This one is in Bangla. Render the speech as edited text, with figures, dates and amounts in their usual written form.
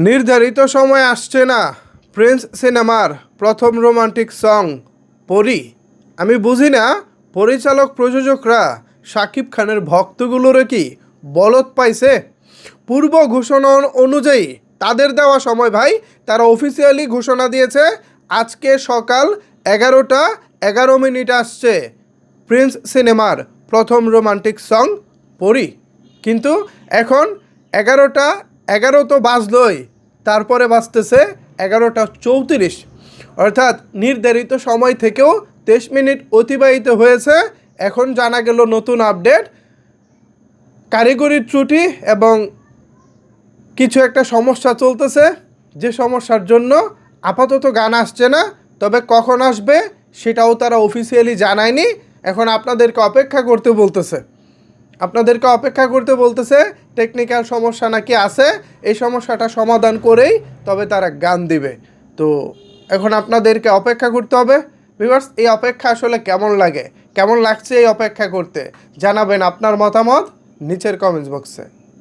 নির্ধারিত সময় আসছে না প্রিন্স সিনেমার প্রথম রোমান্টিক সং পরি। আমি বুঝি না পরিচালক প্রযোজকরা শাকিব খানের ভক্তগুলোরে কি বলদ পাইছে। পূর্ব ঘোষণা অনুযায়ী তাদের দেওয়া সময় ভাই, তারা অফিসিয়ালি ঘোষণা দিয়েছে আজকে সকাল 11:11 আসছে প্রিন্স সিনেমার প্রথম রোমান্টিক সং পরি। কিন্তু এখন 11:11 তো বাজলই, তারপরে বাজতেছে 11:34, অর্থাৎ নির্ধারিত সময় থেকেও 23 মিনিট অতিবাহিত হয়েছে। এখন জানা গেল নতুন আপডেট, কারিগরি ত্রুটি এবং কিছু একটা সমস্যা চলতেছে, যে সমস্যার জন্য আপাতত গান আসছে না। তবে কখন আসবে সেটাও তারা অফিসিয়ালি জানায়নি। এখন আপনাদেরকে অপেক্ষা করতে বলতেছে টেকনিক্যাল সমস্যা নাকি আছে, এই সমস্যাটা সমাধান করেই তবে তারা গান দিবে। তো এখন আপনাদেরকে অপেক্ষা করতে হবে। ভিউয়ার্স, এই অপেক্ষা আসলে কেমন লাগছে এই অপেক্ষা করতে জানাবেন আপনার মতামত নিচের কমেন্টস বক্সে।